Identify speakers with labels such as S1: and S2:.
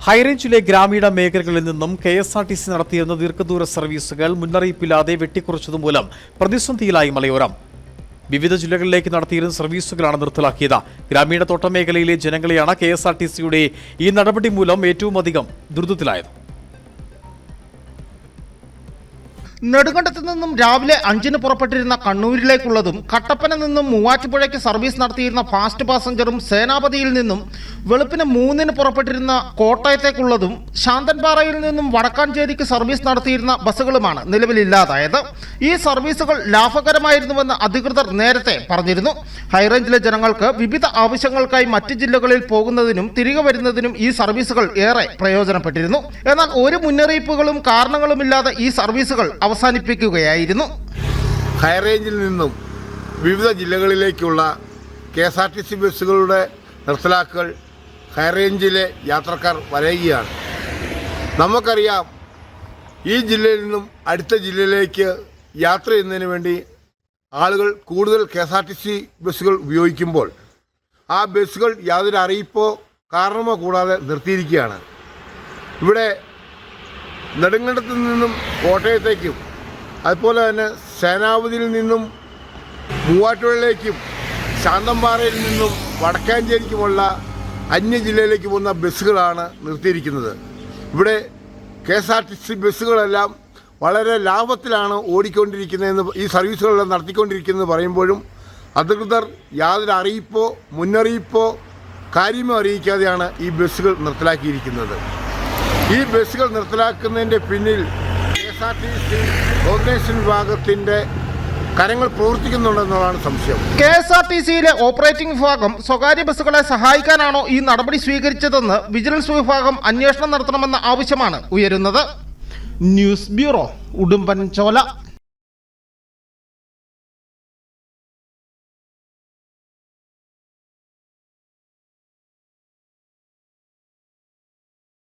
S1: ഹൈറേഞ്ചിലെ ഗ്രാമീണ മേഖലകളിൽ നിന്നും KSRTC നടത്തിയിരുന്ന ദീർഘദൂര സർവീസുകൾ മുന്നറിയിപ്പില്ലാതെ വെട്ടിക്കുറച്ചതുമൂലം പ്രതിസന്ധിയിലായി മലയോരം. വിവിധ ജില്ലകളിലേക്ക് നടത്തിയിരുന്ന സർവീസുകളാണ് നിർത്തലാക്കിയത്. ഗ്രാമീണ തോട്ടമേഖലയിലെ ജനങ്ങളെയാണ് KSRTCയുടെ ഈ നടപടി മൂലം ഏറ്റവും അധികം ദുരിതത്തിലായത്.
S2: നെടുങ്കണ്ടത്ത് നിന്നും രാവിലെ 5-ന് പുറപ്പെട്ടിരുന്ന കണ്ണൂരിലേക്കുള്ളതും കട്ടപ്പന നിന്നും മൂവാറ്റുപുഴയ്ക്ക് സർവീസ് നടത്തിയിരുന്ന ഫാസ്റ്റ് പാസഞ്ചറും സേനാപതിയിൽ നിന്നും വെളുപ്പിന് 3-ന് പുറപ്പെട്ടിരുന്ന കോട്ടയത്തേക്കുള്ളതും ശാന്തൻപാറയിൽ നിന്നും വടക്കാഞ്ചേരിക്ക് സർവീസ് നടത്തിയിരുന്ന ബസ്സുകളുമാണ് നിലവിലില്ലാതായത്. ഈ സർവീസുകൾ ലാഭകരമായിരുന്നുവെന്ന് അധികൃതർ നേരത്തെ പറഞ്ഞിരുന്നു. ഹൈറേഞ്ചിലെ ജനങ്ങൾക്ക് വിവിധ ആവശ്യങ്ങൾക്കായി മറ്റ് ജില്ലകളിൽ പോകുന്നതിനും തിരികെ വരുന്നതിനും ഈ സർവീസുകൾ ഏറെ പ്രയോജനപ്പെട്ടിരുന്നു. എന്നാൽ ഒരു മുന്നറിയിപ്പുകളും കാരണങ്ങളുമില്ലാതെ ഈ സർവീസുകൾ അവസാനിപ്പിക്കുകയായിരുന്നു.
S3: ഹൈറേഞ്ചിൽ നിന്നും വിവിധ ജില്ലകളിലേക്കുള്ള KSRTC ബസ്സുകളുടെ നിർത്തലാക്കൽ ഹൈറേഞ്ചിലെ യാത്രക്കാർ വലയുകയാണ്. നമുക്കറിയാം, ഈ ജില്ലയിൽ നിന്നും അടുത്ത ജില്ലയിലേക്ക് യാത്ര ചെയ്യുന്നതിന് വേണ്ടി ആളുകൾ കൂടുതൽ KSRTC ബസ്സുകൾ ഉപയോഗിക്കുമ്പോൾ ആ ബസ്സുകൾ യാതൊരു അറിയിപ്പോ കാരണമോ കൂടാതെ നിർത്തിയിരിക്കുകയാണ്. ഇവിടെ നെടുങ്കണ്ടത്ത് നിന്നും കോട്ടയത്തേക്കും അതുപോലെ തന്നെ സേനാപതിയിൽ നിന്നും മൂവാറ്റുപുഴയിലേക്കും ശാന്തൻപാറയിൽ നിന്നും വടക്കാഞ്ചേരിക്കുമുള്ള അന്യ ജില്ലയിലേക്ക് പോകുന്ന ബസ്സുകളാണ് നിർത്തിയിരിക്കുന്നത്. ഇവിടെ KSRTC ബസ്സുകളെല്ലാം വളരെ ലാഭത്തിലാണ് ഓടിക്കൊണ്ടിരിക്കുന്നതെന്ന്, ഈ സർവീസുകളെല്ലാം നടത്തിക്കൊണ്ടിരിക്കുന്നത് പറയുമ്പോഴും അധികൃതർ യാതൊരു അറിയിപ്പോ മുന്നറിയിപ്പോ കാര്യമോ അറിയിക്കാതെയാണ് ഈ ബസ്സുകൾ നിർത്തലാക്കിയിരിക്കുന്നത്. ഈ ബസ്സുകൾ നിർത്തലാക്കുന്നതിൻ്റെ പിന്നിൽ KSRTC ഓർഗനൈസേഷൻ വിഭാഗത്തിൻ്റെ കാര്യങ്ങൾ പ്രവർത്തിക്കുന്നുണ്ടെന്നുള്ളതാണ് സംശയം.
S2: KSRTCയിലെ ഓപ്പറേറ്റിംഗ് വിഭാഗം സ്വകാര്യ ബസ്സുകളെ സഹായിക്കാനാണോ ഈ നടപടി സ്വീകരിച്ചതെന്ന് വിജിലൻസ് വിഭാഗം അന്വേഷണം നടത്തണമെന്ന ആവശ്യമാണ് ഉയരുന്നത്. News bureau, Udumbanchola.